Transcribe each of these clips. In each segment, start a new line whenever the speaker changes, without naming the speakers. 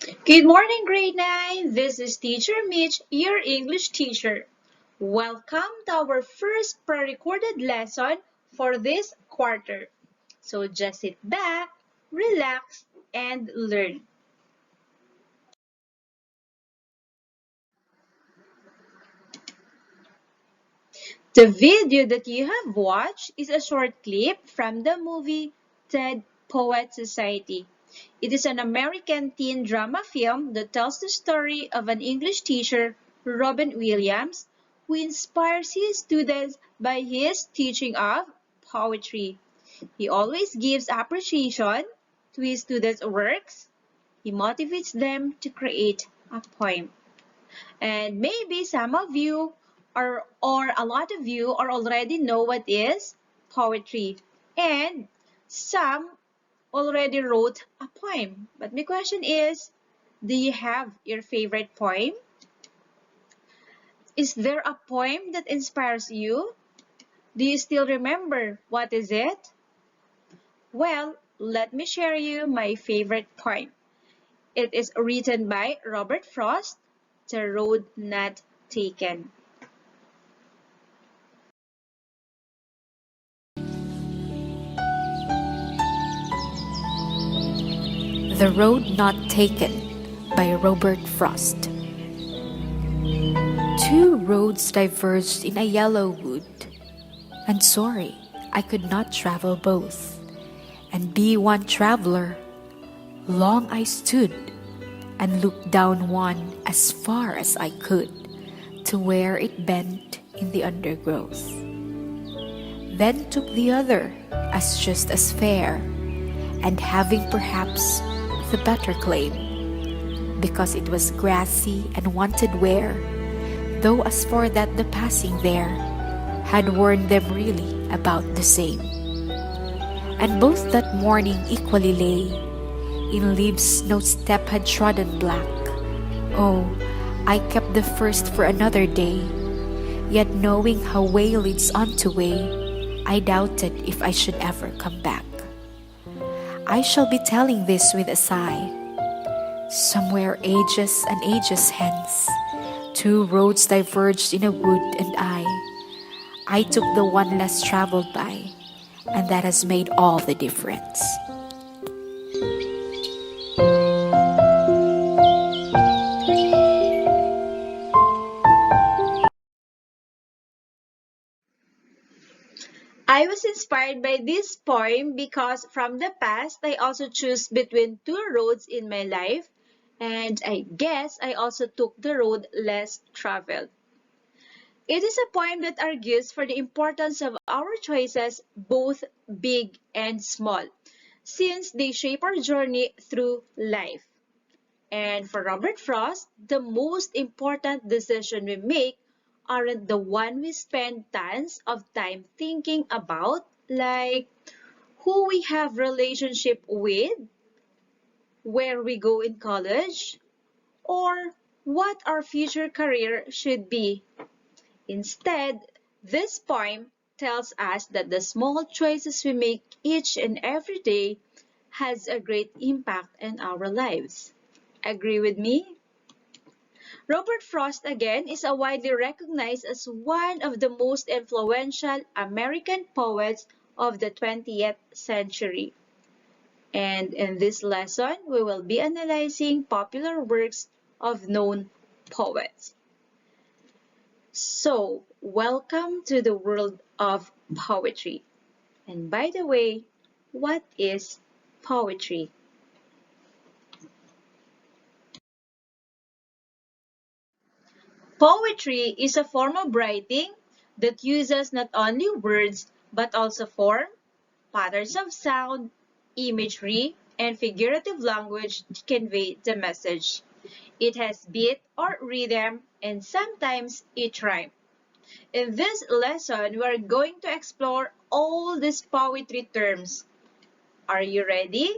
Good morning, grade 9. This is Teacher Mitch, your English teacher. Welcome to our first pre-recorded lesson for this quarter. So just sit back, relax, and learn. The video that you have watched is a short clip from the movie Dead Poet Society. It is an American teen drama film that tells the story of an English teacher, Robin Williams, who inspires his students by his teaching of poetry. He always gives appreciation to his students' works. He motivates them to create a poem. And maybe some of you or a lot of you are already know what is poetry. And some already wrote a poem. But my question is, do you have your favorite poem? Is there a poem that inspires you? Do you still remember what is it? Well, let me share you my favorite poem. It is written by Robert Frost, The Road Not Taken.
The Road Not Taken by Robert Frost. Two roads diverged in a yellow wood, and sorry, I could not travel both, and be one traveler. Long I stood, and looked down one as far as I could, to where it bent in the undergrowth. Then took the other, as just as fair, and having perhaps the better claim, because it was grassy and wanted wear, though as for that the passing there had worn them really about the same. And both that morning equally lay in leaves no step had trodden black. Oh, I kept the first for another day, yet knowing how way leads on to way, I doubted if I should ever come back. I shall be telling this with a sigh. Somewhere ages and ages hence, two roads diverged in a wood, and I took the one less traveled by, and that has made all the difference.
I was inspired by this poem because from the past I also choose between two roads in my life, and I guess I also took the road less traveled. It is a poem that argues for the importance of our choices, both big and small, since they shape our journey through life. And for Robert Frost, the most important decision we make aren't the one we spend tons of time thinking about, like who we have relationship with, where we go in college, or what our future career should be. Instead, this poem tells us that the small choices we make each and every day has a great impact in our lives. Agree with me? Robert Frost again is a widely recognized as one of the most influential American poets of the 20th century. And in this lesson, we will be analyzing popular works of known poets. So, welcome to the world of poetry. And by the way, what is poetry? Poetry is a form of writing that uses not only words but also form, patterns of sound, imagery, and figurative language to convey the message. It has beat or rhythm and sometimes it rhymes. In this lesson, we are going to explore all these poetry terms. Are you ready?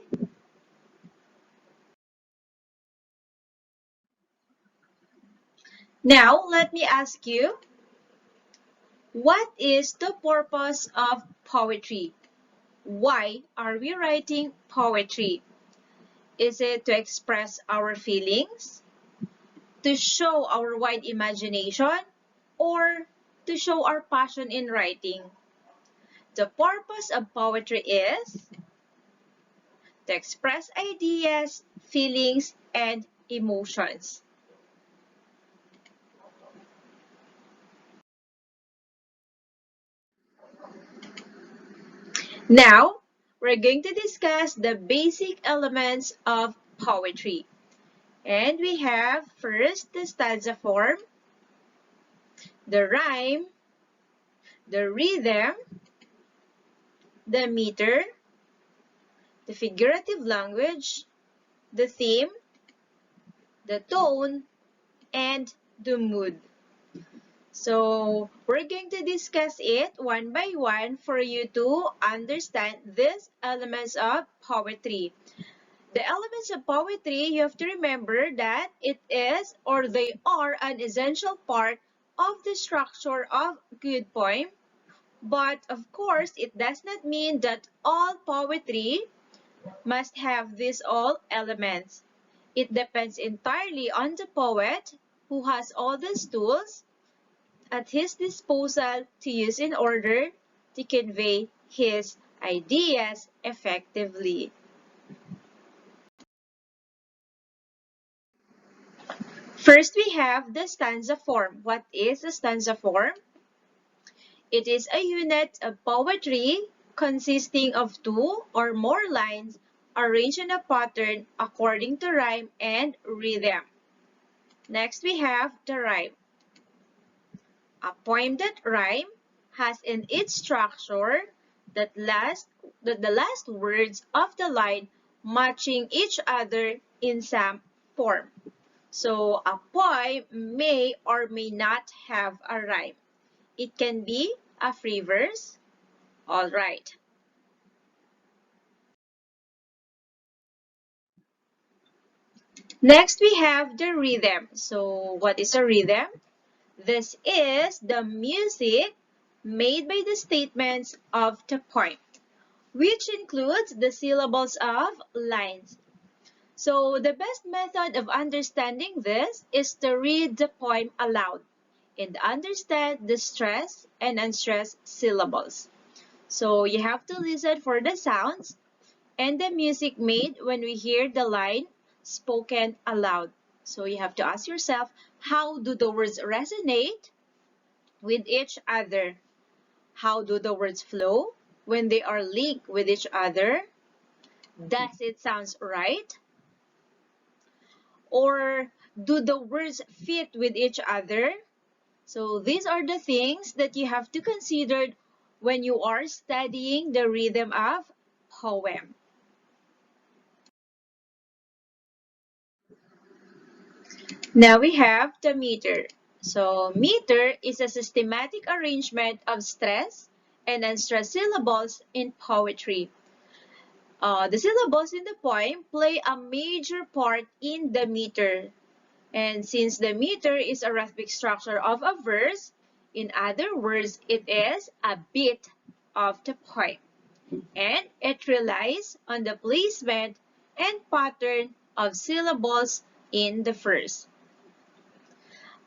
Now, let me ask you, what is the purpose of poetry? Why are we writing poetry? Is it to express our feelings, to show our wide imagination, or to show our passion in writing? The purpose of poetry is to express ideas, feelings, and emotions. Now, we're going to discuss the basic elements of poetry. And we have first the stanza form, the rhyme, the rhythm, the meter, the figurative language, the theme, the tone, and the mood. So we're going to discuss it one by one for you to understand these elements of poetry. The elements of poetry, you have to remember that it is or they are an essential part of the structure of good poem. But of course, it does not mean that all poetry must have these all elements. It depends entirely on the poet who has all these tools at his disposal to use in order to convey his ideas effectively. First, we have the stanza form. What is a stanza form? It is a unit of poetry consisting of two or more lines arranged in a pattern according to rhyme and rhythm. Next, we have the rhyme. A poem that rhyme has in its structure that the last words of the line matching each other in some form. So a poem may or may not have a rhyme. It can be a free verse. All right. Next, we have the rhythm. So what is a rhythm? This is the music made by the statements of the poem, which includes the syllables of lines. So the best method of understanding this is to read the poem aloud and understand the stressed and unstressed syllables. So you have to listen for the sounds and the music made when we hear the line spoken aloud. So you have to ask yourself, how do the words resonate with each other? How do the words flow when they are linked with each other? Does it sound right? Or do the words fit with each other? So these are the things that you have to consider when you are studying the rhythm of poem. Now we have the meter. So meter is a systematic arrangement of stress and unstressed syllables in poetry. The syllables in the poem play a major part in the meter. And since the meter is a rhythmic structure of a verse, in other words, it is a beat of the poem. And it relies on the placement and pattern of syllables in the verse.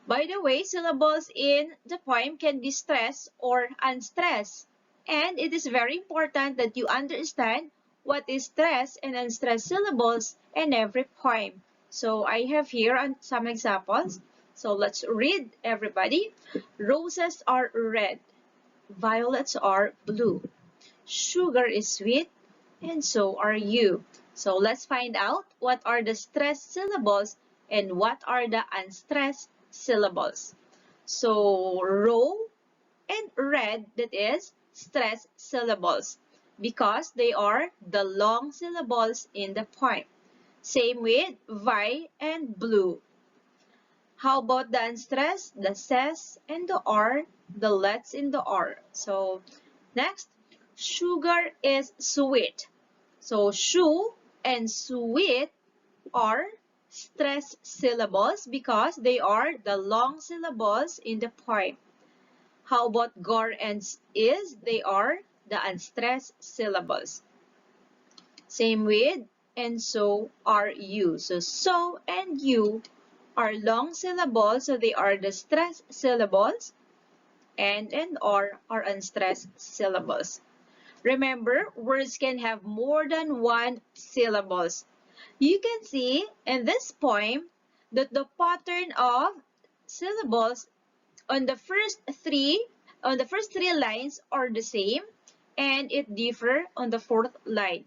By the way, syllables in the poem can be stressed or unstressed. And it is very important that you understand what is stressed and unstressed syllables in every poem. So I have here some examples. So let's read everybody. Roses are red. Violets are blue. Sugar is sweet, and so are you. So let's find out what are the stressed syllables and what are the unstressed syllables. So row and red, that is stressed syllables because they are the long syllables in the poem. Same with vi and blue. How about the unstressed? The ses and the r, the lets in the r. So next, sugar is sweet. So shu and sweet are stressed syllables because they are the long syllables in the poem. How about gar and is? They are the unstressed syllables. Same with and so are you. So and you are long syllables, so they are the stressed syllables, and or are unstressed syllables. Remember, words can have more than one syllables. You can see in this poem that the pattern of syllables on the first three lines are the same, and it differ on the fourth line.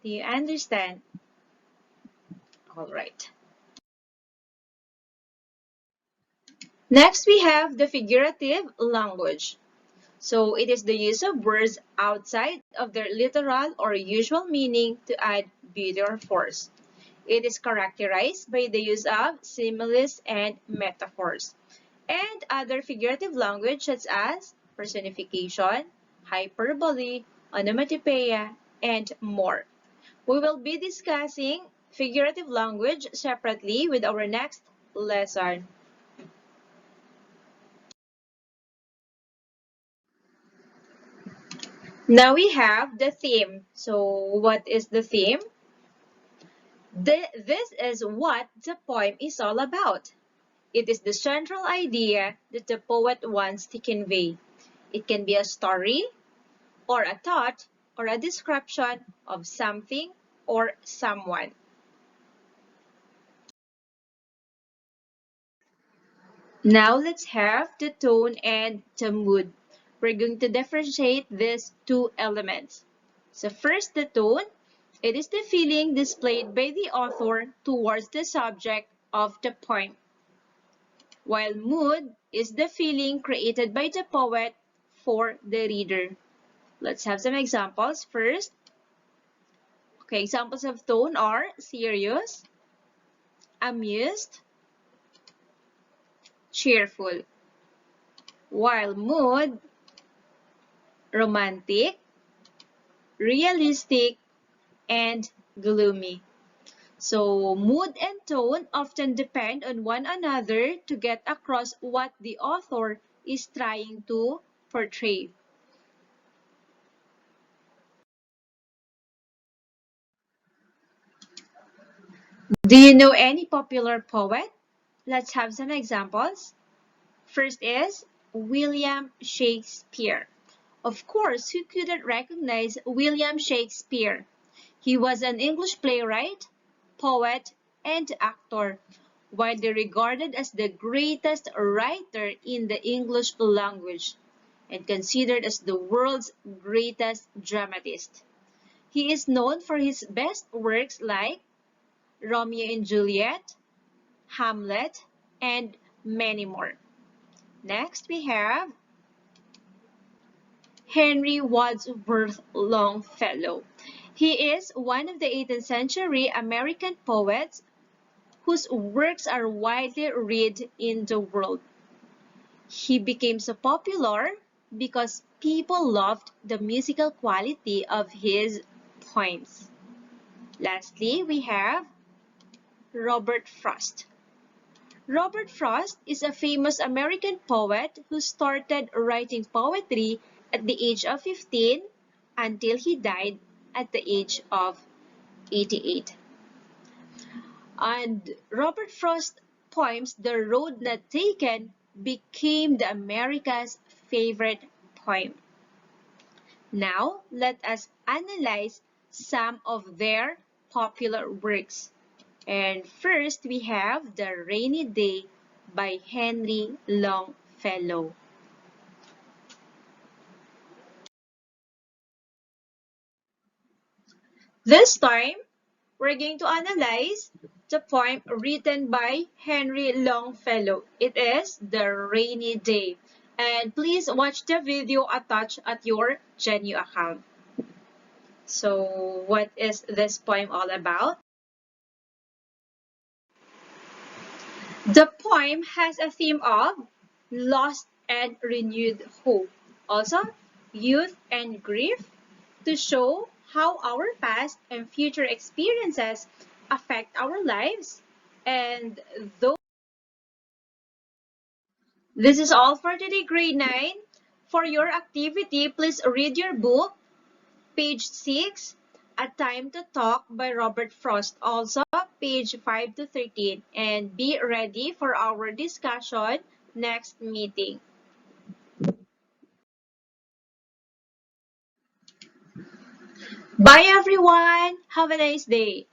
Do you understand? All right. Next, we have the figurative language. So it is the use of words outside of their literal or usual meaning to add beauty or force. It is characterized by the use of similes and metaphors, and other figurative language such as personification, hyperbole, onomatopoeia, and more. We will be discussing figurative language separately with our next lesson. Now we have the theme. So what is the theme? This is what the poem is all about. It is the central idea that the poet wants to convey. It can be a story, or a thought, or a description of something or someone. Now let's have the tone and the mood. We're going to differentiate these two elements. So first, the tone. It is the feeling displayed by the author towards the subject of the poem, while mood is the feeling created by the poet for the reader. Let's have some examples. First, okay, examples of tone are serious, amused, cheerful, while mood, romantic, realistic, and gloomy. So, mood and tone often depend on one another to get across what the author is trying to portray. Do you know any popular poet? Let's have some examples. First is William Shakespeare. Of course, who couldn't recognize William Shakespeare? He was an English playwright, poet, and actor, widely regarded as the greatest writer in the English language and considered as the world's greatest dramatist. He is known for his best works like Romeo and Juliet, Hamlet, and many more. Next, we have Henry Wadsworth Longfellow. He is one of the 18th century American poets whose works are widely read in the world. He became so popular because people loved the musical quality of his poems. Lastly, we have Robert Frost. Robert Frost is a famous American poet who started writing poetry at the age of 15 until he died at the age of 88. And Robert Frost's poems, The Road Not Taken, became the America's favorite poem. Now, let us analyze some of their popular works. And first, we have The Rainy Day by Henry Longfellow. This time, we're going to analyze the poem written by Henry Longfellow. It is The Rainy Day. And please watch the video attached at your Genu account. So, what is this poem all about? The poem has a theme of lost and renewed hope. Also, youth and grief to show how our past and future experiences affect our lives. And though this is all for today, grade 9. For your activity, please read your book, page 6, A Time to Talk by Robert Frost, also page 5 to 13. And be ready for our discussion next meeting. Bye everyone! Have a nice day!